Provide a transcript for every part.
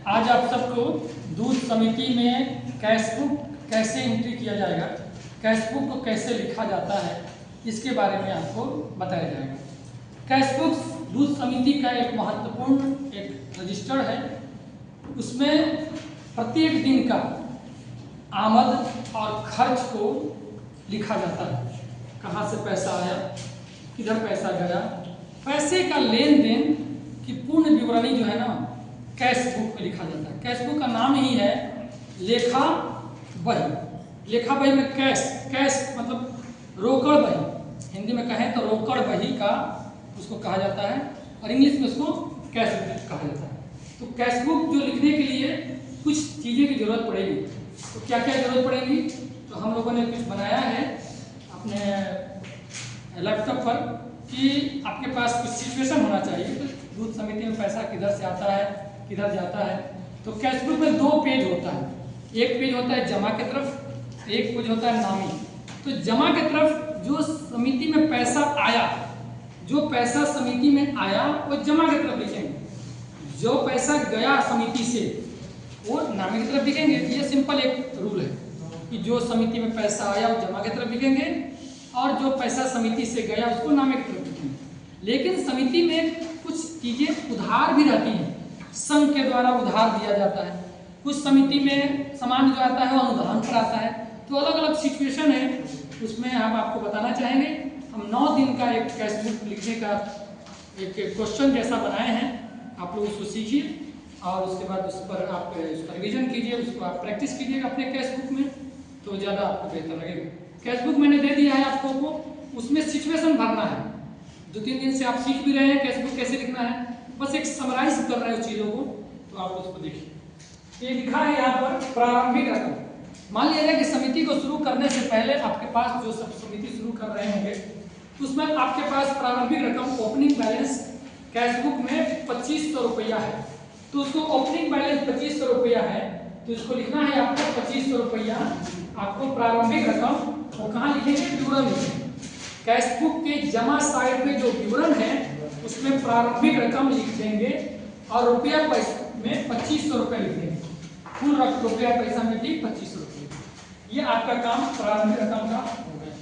आज आप सबको दूध समिति में कैश बुक कैसे एंट्री किया जाएगा, कैश बुक को कैसे लिखा जाता है, इसके बारे में आपको बताया जाएगा। कैश बुक दूध समिति का एक महत्वपूर्ण एक रजिस्टर है। उसमें प्रत्येक दिन का आमद और खर्च को लिखा जाता है। कहाँ से पैसा आया, किधर पैसा गया, पैसे का लेन देन की पूर्ण विवरणी जो है ना कैश बुक में लिखा जाता है। कैश बुक का नाम ही है लेखा बही। लेखा बही में कैश मतलब रोकड़ बही, हिंदी में कहें तो रोकड़ बही का उसको कहा जाता है और इंग्लिश में उसको कैश बुक कहा जाता है। तो कैश बुक जो लिखने के लिए कुछ चीज़ें की जरूरत पड़ेगी। तो क्या क्या जरूरत पड़ेगी, तो हम लोगों ने कुछ बनाया है अपने लैपटॉप पर कि आपके पास कुछ सिचुएशन होना चाहिए। तो दूध समिति में पैसा किधर से आता है, किधर जाता है। तो कैश बुक में 2 पेज होता है। एक पेज होता है जमा की तरफ, एक पेज होता है नामी। तो जमा की तरफ जो समिति में पैसा आया, जो पैसा समिति में आया वो जमा की तरफ लिखेंगे। जो पैसा गया समिति से वो नामी की तरफ लिखेंगे। ये सिंपल एक रूल है कि जो समिति में पैसा आया वो जमा की तरफ लिखेंगे और जो पैसा समिति से गया उसको नामे की तरफ लिखेंगे। लेकिन समिति में कुछ चीज़ें उधार भी रहती हैं, संघ के द्वारा उधार दिया जाता है। कुछ समिति में सामान जो आता है वो अनुदान पर आता है। तो अलग अलग सिचुएशन है, उसमें हम आपको बताना चाहेंगे। हम 9 दिन का एक कैश बुक लिखने का एक क्वेश्चन जैसा बनाए हैं। आप लोग उसको सीखिए और उसके बाद उस पर आप उसका रिविजन कीजिए, उसको आप प्रैक्टिस कीजिएगा अपने कैश बुक में, तो ज़्यादा आपको बेहतर लगेगा। कैश बुक मैंने दे दिया है आपको को, उसमें सिचुएशन भरना है। 2-3 दिन से आप सीख भी रहे हैं कैश बुक कैसे लिखना है, बस एक समराइज कर रहे हो चीज़ों को, तो आप उसको देखिए। ये लिखा है यहाँ पर प्रारंभिक रकम। मान लीजिए कि समिति को शुरू करने से पहले आपके पास जो सब समिति शुरू कर रहे होंगे उसमें आपके पास प्रारंभिक रकम ओपनिंग बैलेंस कैश बुक में 2500 रुपया है। तो उसको ओपनिंग बैलेंस 2500 रुपया है, तो इसको लिखना है आपको 2500 रुपया। आपको प्रारंभिक रकम वो कहाँ लिखेंगे, विवरण लिखेंगे। कैश बुक के जमा साइड में जो विवरण है उसमें प्रारंभिक रकम लिख देंगे और रुपया पैसा में 2500 रुपये लिख देंगे। कुल रुपया पैसा में भी 2500 रुपये। ये आपका काम प्रारंभिक रकम का हो गया।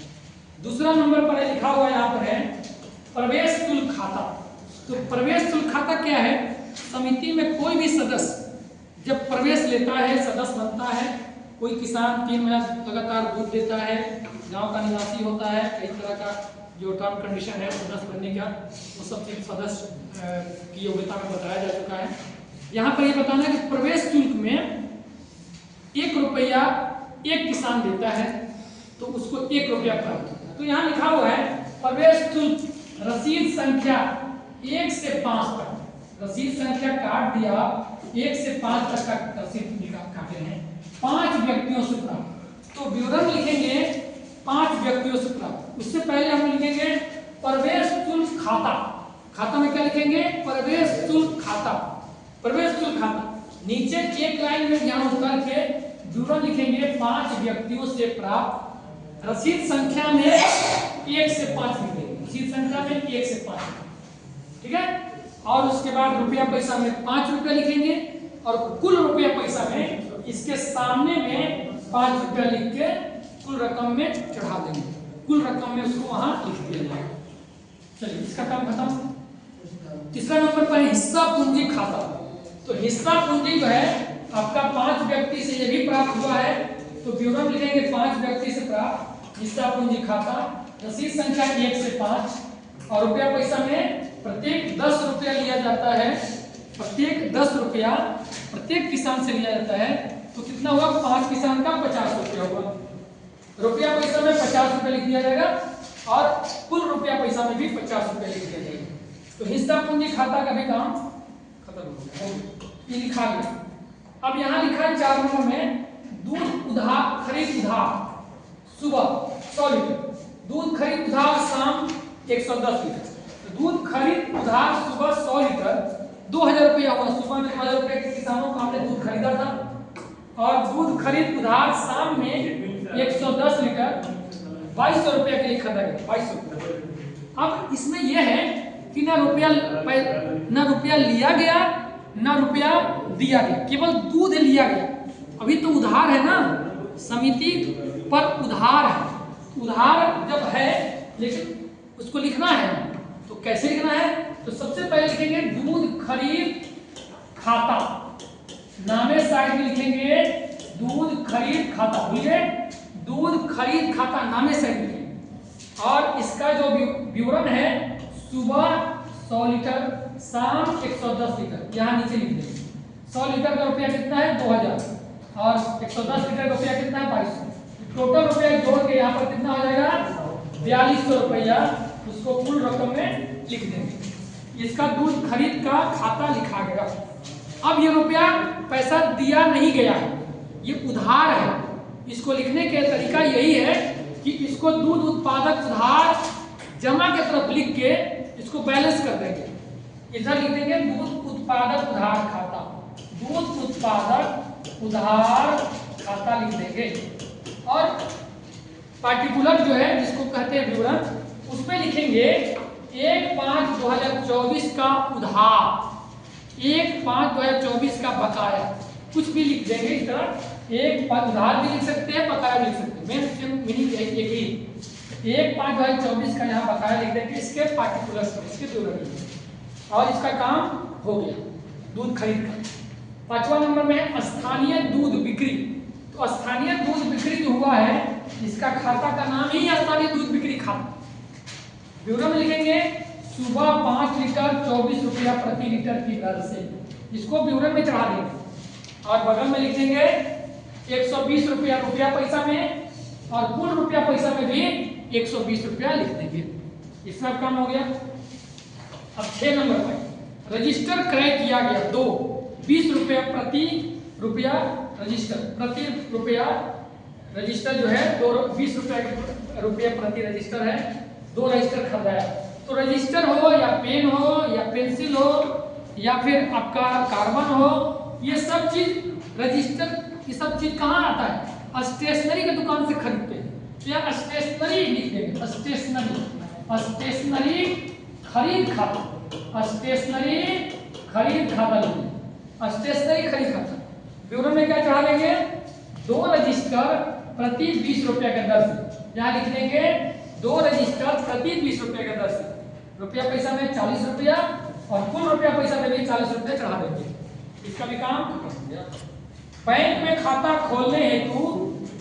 दूसरा नंबर पर लिखा हुआ यहाँ पर है प्रवेश शुल्क खाता। तो प्रवेश शुल्क खाता क्या है, समिति में कोई भी सदस्य जब प्रवेश लेता है, सदस्य बनता है, कोई किसान 3 महीना लगातार दूध देता है, गांव का निवासी होता है, कई तरह का जो टर्म कंडीशन है सदस्य बनने का, वो सब चीज सदस्य की योग्यता में बताया जा चुका है। यहाँ पर ये बताना है कि प्रवेश शुल्क में 1 रुपया एक किसान देता है तो उसको 1 रुपया प्राप्त होता है। तो यहाँ लिखा हुआ है प्रवेश शुल्क रसीद संख्या 1 से 5 तक। रसीद संख्या काट दिया, 1 से 5 तक का रसीद काटे हैं, 5 व्यक्तियों से प्राप्त। तो विवरण लिखेंगे 5 व्यक्तियों से प्राप्त। उससे पहले हम लिखेंगे प्रवेश शुल्क खाता। खाता में क्या लिखेंगे, प्रवेश शुल्क खाता। प्रवेश शुल्क खाता नीचे एक लाइन में यहाँ उतर के विवरण लिखेंगे 5 व्यक्तियों से प्राप्त। रसीद संख्या में 1 से 5 लिखेंगे, रसीद संख्या में 1 से 5, ठीक है। और उसके बाद रुपया पैसा में 5 रुपया लिखेंगे और कुल रुपया पैसा में इसके सामने में 5 रुपया लिख के कुल रकम में चढ़ा देंगे। कुल रकम में उसको वहां लिख दिया जाएगा। चलिए इसका काम खत्म। तीसरा नंबर पर हिस्सा पूंजी खाता। तो हिस्सा पूंजी जो है आपका 5 व्यक्ति से ये भी प्राप्त हुआ है, तो विवरण लिखेंगे 5 व्यक्ति से प्राप्त हिस्सा पूंजी खाता। रसीद संख्या 1 से 5 और रुपया पैसा में प्रत्येक 10 रुपया लिया जाता है। प्रत्येक 10 रुपया प्रत्येक किसान से लिया जाता है। तो कितना हुआ, 5 किसान का 50 रुपया हुआ। रुपया पैसा में 50 रुपया लिख दिया जाएगा और कुल रुपया पैसा में भी 50 रुपया लिख दिया जाएगा। तो हिस्सा पूंजी खाता का भी काम खत्म हो गया, ये लिखा गया। अब यहाँ लिखा है 4 नंबर में दूध उधार खरीद उधार सुबह 100 लीटर, दूध खरीद उधार शाम 110 लीटर। तो दूध खरीद उधार सुबह 100 लीटर 2000 रुपया हुआ। सुबह में 2000 रुपये के किसानों को हमने दूध खरीदा था और दूध खरीद उधार शाम में 110 लीटर 2200 रुपया के लिए खरीदा गया, 2200 रुपया। अब इसमें यह है कि ना रुपया लिया गया ना रुपया दिया गया, केवल दूध लिया गया। अभी तो उधार है ना, समिति पर उधार है, उधार जब है लेकिन उसको लिखना है, तो कैसे लिखना है? तो सबसे पहले लिखेंगे दूध खरीद खाता, नामे साइड में लिखेंगे दूध खरीद खाता, बोलिए दूध खरीद खाता नामे साइड में लिखेंगे। और इसका जो विवरण है, सुबह 100 लीटर, शाम 110 लीटर, यहाँ नीचे लिख देंगे। 100 लीटर का रुपया कितना है? 2000, और 110 लीटर का रुपया कितना है? 2200। टोटल रुपया जोड़ के यहाँ पर कितना हो जाएगा? 4200 रुपया, उसको कुल रकम में लिख देंगे। इसका दूध खरीद का खाता लिखा गया। अब ये रुपया पैसा दिया नहीं गया है, ये उधार है। इसको लिखने का तरीका यही है कि इसको दूध उत्पादक उधार जमा के तरफ लिख के इसको बैलेंस कर देंगे। इधर लिख देंगे दूध उत्पादक उधार खाता, दूध उत्पादक उधार खाता लिख देंगे। और पार्टिकुलर जो है जिसको कहते हैं विवरण, उसमें लिखेंगे 1/5/2024 का उधार, 1/5/2024 का बकाया, कुछ भी लिख देंगे इस तरह। 1/5 उधार भी लिख सकते हैं, बकाया भी लिख सकते हैं, मेन मीनिंग एक ही। 1/5/2024 का यहाँ बकाया लिख देंगे, इसके पार्टिकुलर्स में, इसके विवरण, और इसका काम हो गया दूध खरीद का। 5वां नंबर में है स्थानीय दूध बिक्री। तो स्थानीय दूध बिक्री जो हुआ है, इसका खाता का नाम ही स्थानीय दूध बिक्री खाता। विवरण में लिखेंगे सुबह 5 लीटर 24 रुपया प्रति लीटर की दर से, इसको विवरण में चढ़ा देंगे। और बगल में लिखेंगे 120 रुपया पैसा में, और कुल रुपया पैसा में भी 120 रुपया लिख देंगे। इसका काम हो गया। अब 6 नंबर पर रजिस्टर क्रय किया गया 2, 20 रुपया प्रति रुपया रजिस्टर, प्रति रुपया रजिस्टर जो है 20 रुपया प्रति रजिस्टर है। 2 रजिस्टर खरीदाया। तो रजिस्टर हो या पेन हो या पेंसिल हो या फिर आपका कार्बन हो, ये सब चीज रजिस्टर, ये सब चीज कहाँ आता है? स्टेशनरी की दुकान से खरीदते हैं। तो यहाँ स्टेशनरी लिख देंगे, स्टेशनरी, स्टेशनरी खरीद खाता, स्टेशनरी खरीद खाता लिख देंगे, स्टेशनरी खरीद खाता। विवरण में क्या चढ़ा देंगे? 2 रजिस्टर प्रति 20 रुपया के दर से, यहाँ लिख देंगे 2 रजिस्टर प्रति 20 रुपया के दर से। रुपया पैसा में 40 रुपया, और कुल रुपया पैसा में भी 40 रुपया चढ़ा देंगे। इसका भी काम खत्म हो गया। बैंक में खाता खोलने हेतु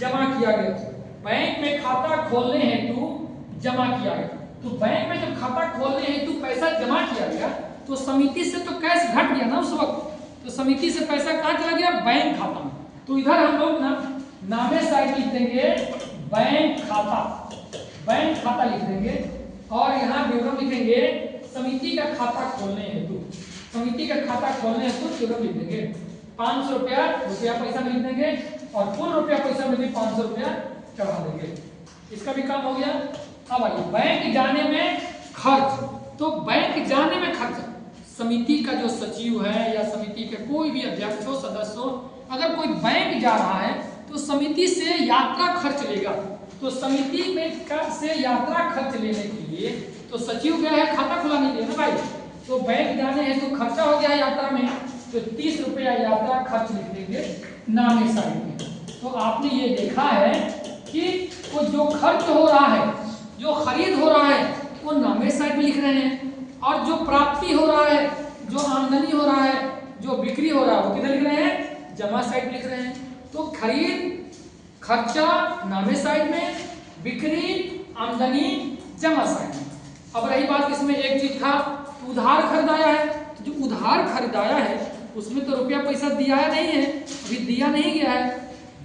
जमा किया गया, बैंक में खाता खोलने हेतु जमा किया गया। तो बैंक में जब खाता खोलने हेतु पैसा जमा किया गया, तो समिति से तो कैश घट गया ना उस वक्त, तो समिति से पैसा कहाँ चला गया? बैंक खाता में। तो इधर हम लोग नामे साइड लिख देंगे बैंक खाता, बैंक खाता लिख देंगे। और यहाँ विवरण लिखेंगे समिति का खाता खोलने हेतु, समिति का खाता खोलने हेतु विवरण लिख देंगे। 500 रुपया पैसा में लिख देंगे, और कुल रुपया पैसा में भी 500 रुपया चढ़ा देंगे। इसका भी काम हो गया। अब आइए बैंक जाने में खर्च। तो बैंक जाने में खर्च, समिति का जो सचिव है या समिति के कोई भी अध्यक्ष हो, सदस्य हो, अगर कोई बैंक जा रहा है तो समिति से यात्रा खर्च लेगा। तो समिति में से यात्रा खर्च लेने के लिए तो सचिव गया है खाता खुलाने के लिए ना भाई, तो बैंक जाने हैं तो खर्चा हो गया यात्रा में, तो 30 रुपया यात्रा खर्च लिख देंगे नामे साइड में। तो आपने ये देखा है कि वो जो खर्च हो रहा है, जो खरीद हो रहा है, वो नामे साइड में लिख रहे हैं, और जो प्राप्ति हो रहा है, जो आमदनी हो रहा है, जो बिक्री हो रहा है, वो किधर लिख रहे हैं? जमा साइड लिख रहे हैं। तो खरीद खर्चा नामे साइड में, बिक्री आमदनी जमा साइड में। अब रही बात, इसमें एक चीज था उधार खरीदाया है, तो जो उधार खरीदाया है उसमें तो रुपया पैसा दिया नहीं है, अभी दिया नहीं गया है,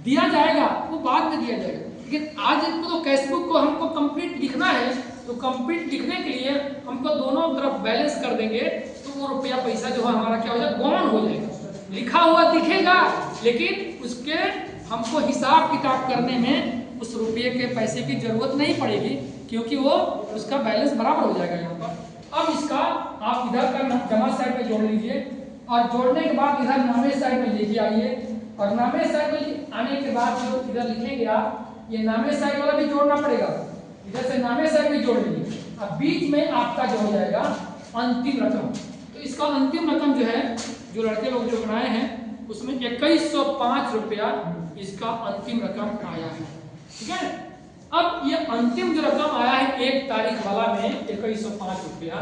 दिया जाएगा, वो बाद में दिया जाएगा। लेकिन आज इनको तो कैशबुक को हमको कंप्लीट लिखना है, तो कंप्लीट लिखने के लिए हमको दोनों तरफ बैलेंस कर देंगे, तो वो रुपया पैसा जो है हमारा क्या हो जाएगा? गौण हो जाएगा। लिखा हुआ दिखेगा, लेकिन उसके हमको हिसाब किताब करने में उस रुपये के पैसे की जरूरत नहीं पड़ेगी, क्योंकि वो उसका बैलेंस बराबर हो जाएगा यहाँ पर। अब इसका आप इधर का जमा साइड में जोड़ लीजिए, और जोड़ने के बाद इधर नामे साइड में लेके आइए, और नामे साइड में आने के बाद जो इधर लिखेंगे आप, ये नामे साइड वाला भी जोड़ना पड़ेगा, इधर से नामे साइड भी जोड़ लीजिए। अब बीच में आपका जो हो जाएगा अंतिम रकम। तो इसका अंतिम रकम जो है जो लड़के लोग जो बनाए हैं उसमें 2105 रुपया इसका अंतिम रकम आया है। ठीक है, अब ये अंतिम जो रकम आया है 1 तारीख वाला में 2105 रुपया,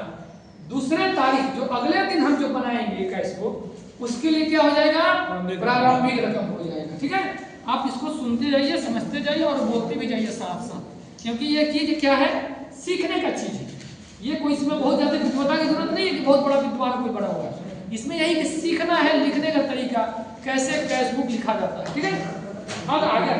दूसरे तारीख जो अगले दिन हम जो बनाएंगे कैश बुक उसके लिए क्या हो जाएगा, प्रारंभिक रकम हो जाएगा। ठीक है, आप इसको सुनते जाइए, समझते जाइए और बोलते भी जाइए साथ साथ, क्योंकि ये चीज क्या है, सीखने का चीज है। ये कोई इसमें बहुत ज्यादा विद्वता की जरूरत नहीं है कि बहुत बड़ा विद्वान कोई बड़ा हुआ है, इसमें यही कि सीखना है, लिखने का तरीका कैसे कैश बुक लिखा जाता है। ठीक है, अब आगे